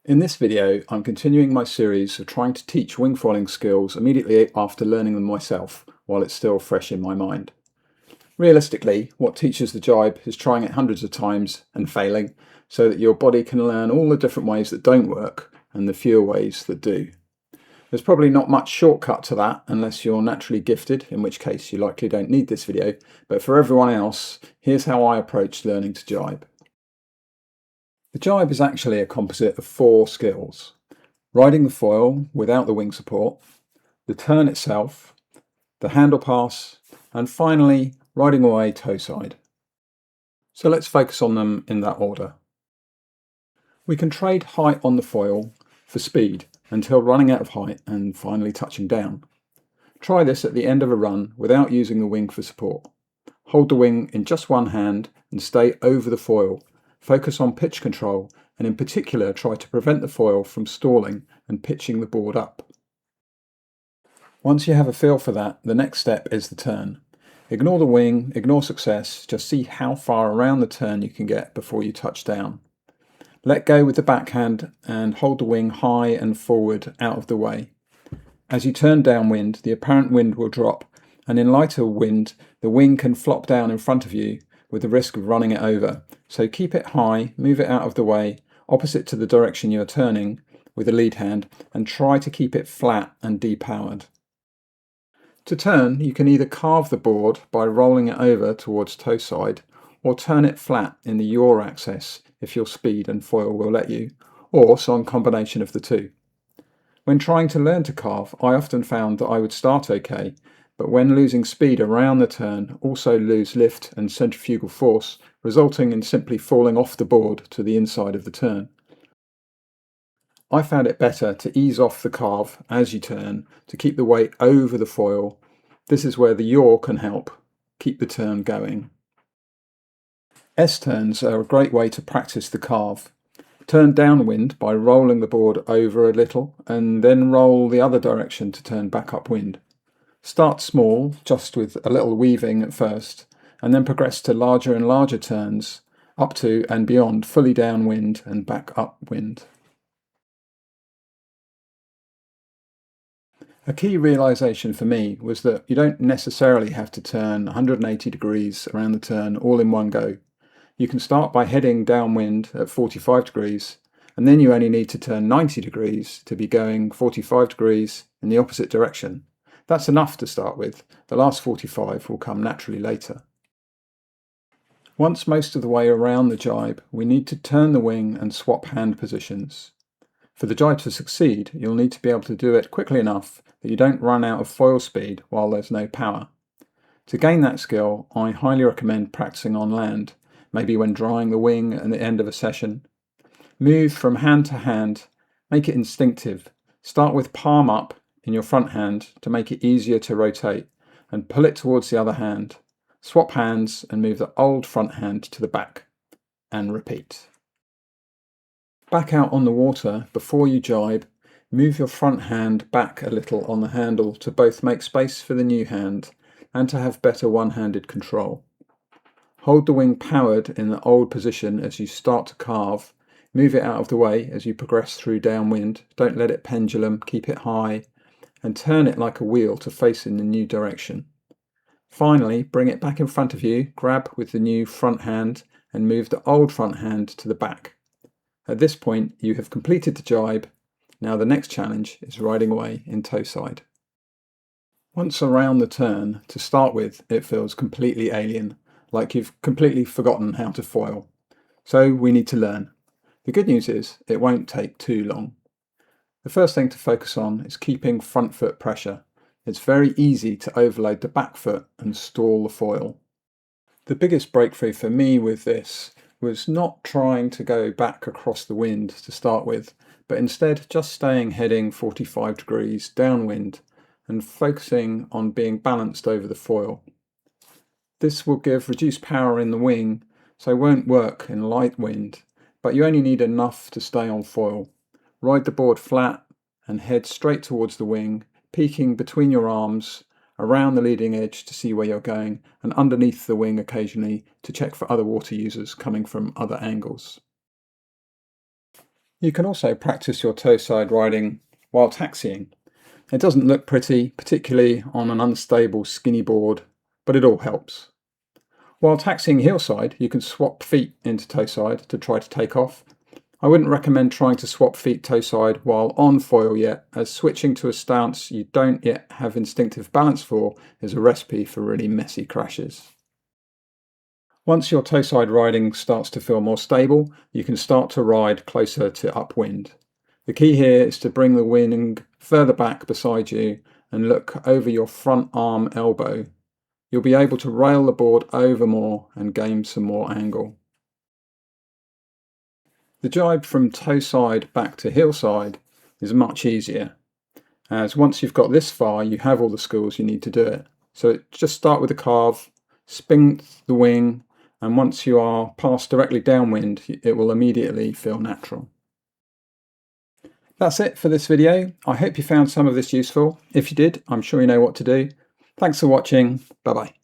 In this video, I'm continuing my series of trying to teach wing foiling skills immediately after learning them myself, while it's still fresh in my mind. Realistically, what teaches the jibe is trying it hundreds of times and failing, so that your body can learn all the different ways that don't work and the fewer ways that do. There's probably not much shortcut to that unless you're naturally gifted, in which case you likely don't need this video, but for everyone else, here's how I approach learning to jibe. The jibe is actually a composite of 4 skills: riding the foil without the wing support, the turn itself, the handle pass, and finally riding away toeside. So let's focus on them in that order. We can trade height on the foil for speed until running out of height and finally touching down. Try this at the end of a run without using the wing for support. Hold the wing in just one hand and stay over the foil. Focus on pitch control and in particular try to prevent the foil from stalling and pitching the board up. Once you have a feel for that, the next step is the turn. Ignore the wing, ignore success, just see how far around the turn you can get before you touch down. Let go with the backhand and hold the wing high and forward out of the way. As you turn downwind, the apparent wind will drop, and in lighter wind, the wing can flop down in front of you with the risk of running it over. So keep it high, move it out of the way, opposite to the direction you're turning with the lead hand, and try to keep it flat and depowered. To turn, you can either carve the board by rolling it over towards toeside, or turn it flat in the yaw axis if your speed and foil will let you, or some combination of the two. When trying to learn to carve, I often found that I would start okay, but when losing speed around the turn, also lose lift and centrifugal force, resulting in simply falling off the board to the inside of the turn. I found it better to ease off the carve as you turn, to keep the weight over the foil. This is where the yaw can help keep the turn going. S-turns are a great way to practice the carve. Turn downwind by rolling the board over a little, and then roll the other direction to turn back upwind. Start small, just with a little weaving at first, and then progress to larger and larger turns, up to and beyond fully downwind and back upwind. A key realisation for me was that you don't necessarily have to turn 180 degrees around the turn all in one go. You can start by heading downwind at 45 degrees, and then you only need to turn 90 degrees to be going 45 degrees in the opposite direction. That's enough to start with. The last 45 will come naturally later. Once most of the way around the jibe, we need to turn the wing and swap hand positions. For the jibe to succeed, you'll need to be able to do it quickly enough that you don't run out of foil speed while there's no power. To gain that skill, I highly recommend practicing on land, maybe when drying the wing at the end of a session. Move from hand to hand, make it instinctive. Start with palm up in your front hand to make it easier to rotate, and pull it towards the other hand. Swap hands and move the old front hand to the back, and repeat. Back out on the water before you jibe, move your front hand back a little on the handle to both make space for the new hand and to have better one-handed control. Hold the wing powered in the old position as you start to carve. Move it out of the way as you progress through downwind. Don't let it pendulum, keep it high, and turn it like a wheel to face in the new direction. Finally, bring it back in front of you, grab with the new front hand, and move the old front hand to the back. At this point, you have completed the jibe. Now the next challenge is riding away in toeside. Once around the turn, to start with, it feels completely alien, like you've completely forgotten how to foil. So we need to learn. The good news is, it won't take too long. The first thing to focus on is keeping front foot pressure. It's very easy to overload the back foot and stall the foil. The biggest breakthrough for me with this was not trying to go back across the wind to start with, but instead just staying heading 45 degrees downwind and focusing on being balanced over the foil. This will give reduced power in the wing, so won't work in light wind, but you only need enough to stay on foil. Ride the board flat and head straight towards the wing, peeking between your arms, around the leading edge to see where you're going, and underneath the wing occasionally to check for other water users coming from other angles. You can also practice your toeside riding while taxiing. It doesn't look pretty, particularly on an unstable skinny board, but it all helps. While taxiing heelside, you can swap feet into toeside to try to take off. I wouldn't recommend trying to swap feet toeside while on foil yet, as switching to a stance you don't yet have instinctive balance for is a recipe for really messy crashes. Once your toeside riding starts to feel more stable, you can start to ride closer to upwind. The key here is to bring the wing further back beside you and look over your front arm elbow. You'll be able to rail the board over more and gain some more angle. The jibe from toeside back to heelside is much easier, as once you've got this far you have all the skills you need to do it. So just start with the carve, spin the wing, and once you are passed directly downwind it will immediately feel natural. That's it for this video. I hope you found some of this useful. If you did, I'm sure you know what to do. Thanks for watching. Bye bye.